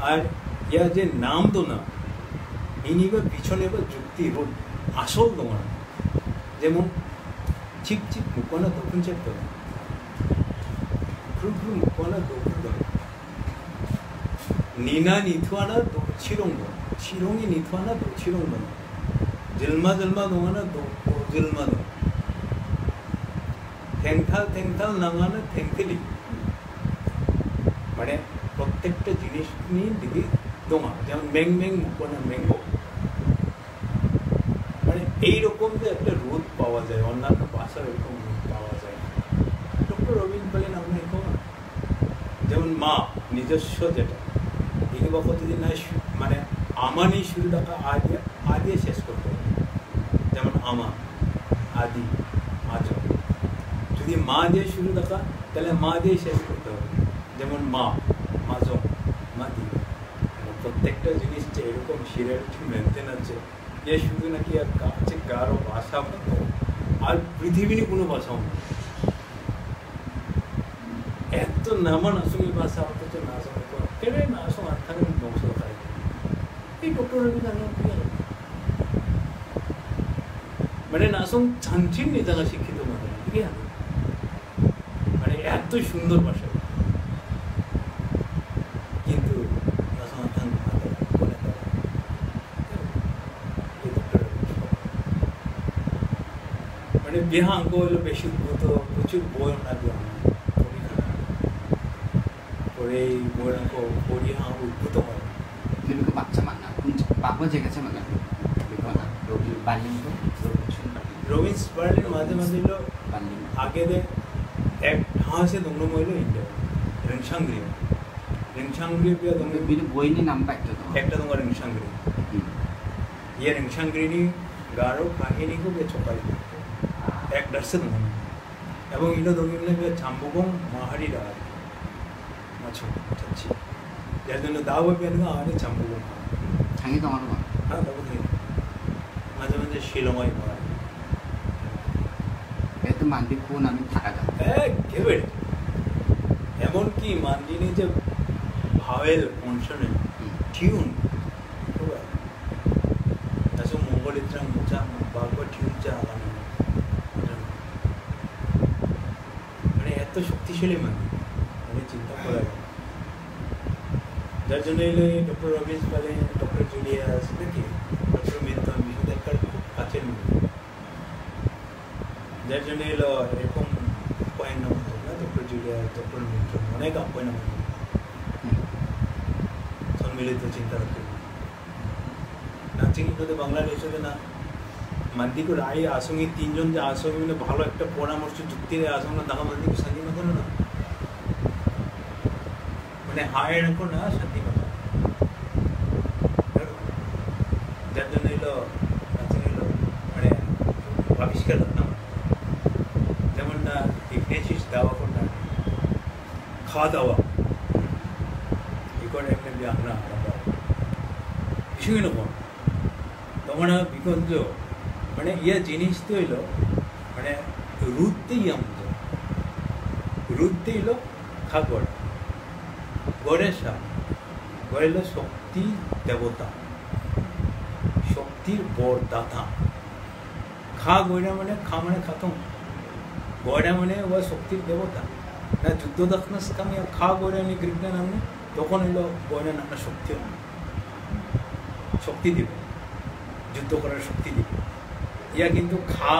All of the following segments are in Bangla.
আর ইয়া যে নাম তো না ইনি বা পিছনে বা যুক্তি রোড আসল তোমার যেমন 칩칩 묶거나 높은 잽도 그룹 묶거나 높은 거 니나 니투하나 치롱거 치롱이 니투하나 치롱거 질마 동하나 질마도 탱탈 나가나 탱틀이 মানে প্রত্যেকটা জিনিস নিয়ে দিকে দোঙা যেমন মেং 묶거나 맹고 মানে এইরকম যে একটা রুট পাওয়া যায় অন্যান্য ভাষার এরকম রুট পাওয়া যায় ডক্টর রবীন্দ্র বলেন আমরা এরকম যেমন মা নিজস্ব যেটা এই বাবা যদি না মানে আমানই শুরু দেখা আদি শেষ করতে হবে যেমন আমা আদি আজ যদি মা দিয়ে শুরু দেখা তাহলে মা দিয়ে শেষ করতে হবে যেমন মা মাজং মাদি প্রত্যেকটা জিনিস যে এরকম সিরিয়ালিটি মেনটেন আছে ये शुद्ध ना कि काचे गारो भाषा में तो आज पृथ्वी ने कोनो भाषा में तो नामन असुमी भाषा होते तो नासों को केरे नासों अर्थात में नौसो खाए ये डॉक्टर रवि नाम किया मैंने नासों छंचिन नहीं जगह सीखी तो मतलब क्या मैंने तो सुंदर भाषा বিহাং গোল বেশি তো প্রচুর বই না দিও পরে বইরাঙ্ক পরিহাং উদ্ভূত হয় কিন্তু বাচ্চা মানা বাবা জেগেছে মানে বিকনা রবি বার্লিন তো রবিন্স বার্লিন মাঝে মাঝে লো বার্লিন आगे दे एक हाँ से दोनों मोइलो इंडिया रिंगशांग्री पे दोनों बिना বই নি নাম পাইতো তো একটা তোমার रिंगशांग्री ये रिंगशांग्री नी गारो কাহিনী को বেচো পাই এক দর্শন এবং ইনো দগিমলে বে চাম্বুগং মাহারি রা মাছো চাচ্ছি যার জন্য দাও বেন না আরে চাম্বুগং থাকি তোমার না হ্যাঁ দাও থাকি মাঝে মাঝে শিলংয় পড়া এত মান্দি কোন আমি থাকা যা কেবে এমন কি মান্দিনি যে ভাওয়েল কনসোনেন্ট টিউন তাসো মঙ্গলিত্রা মুচা বাগবা টিউন চা আলাদা तो शक्तिशाली मान हमें चिंता करा যার জন্য এলো ডক্টর রবিন্স বলে ডক্টর জুলিয়াস নাকি ডক্টর মিল্টন বিশুদ্ধের খুব কাছের মানুষ যার জন্য এলো এরকম পয়েন্ট নাম না ডক্টর জুলিয়াস ডক্টর মিল্টন অনেক পয়েন্ট নাম সম্মিলিত চিন্তা রাখতে নাচিং তো বাংলাদেশে না মান্দিকো রায় আসঙ্গী তিনজন যে আসঙ্গী মানে ভালো একটা পরামর্শ যুক্তি আসঙ্গ দেখা মান্দিকো শান্তি না করো না মানে হায় রাখো না শান্তি কথা যার জন্য এলো মানে আবিষ্কার না যেমন না ইগনেশিস দাওয়া করনা খাওয়া দাওয়া 이걸 একটা ব্যাংনা বিষয় নয় তোমার বিকজ মানে ইয়া জিনিস তো এলো মানে রুদ্দেই আমাদের রুদ্দে এলো খাগড় গণেশা গড়েলো শক্তি দেবতা শক্তির বরদাতা খা গয়না মানে খাতম গয়না মানে ও শক্তির দেবতা না যুদ্ধ দক্ষিণ কামে খা গয়না নি কৃষ্ণ নামে তখন এলো গয়না নামে শক্তি দিবে যুদ্ধ করার শক্তি দিবে ইয়া কিন্তু খা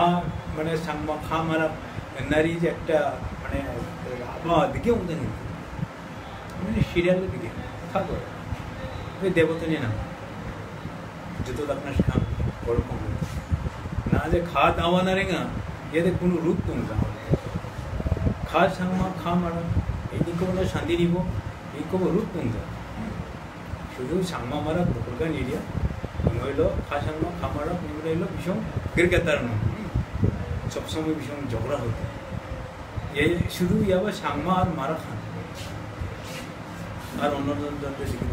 মানে সাংমা খা মারা নারী যে একটা মানে আবহাওয়া দিকে ওদের কিন্তু মানে সিরিয়ালের দিকে খা করে ওই দেবতা নিয়ে নাম যুদ্ধ দক্ষিণ খাম ওরকম না যে খা দাওয়া না রেঙা এদের কোনো রূপ তোমরা খা সাংমা খা মারা এই দিকে বলে শান্তি দিব এই কব রূপ তোমরা শুধু সাংমা মারা দুর্গা এরিয়া হইলো খা সাংমা খা মারা নিমরা হইলো ভীষণ ক্রিকেটার না সবসময় ভীষণ ঝগড়া হতো এই শুধু ইয়াবা সাংমা আর মারা খান আর অন্য দিকে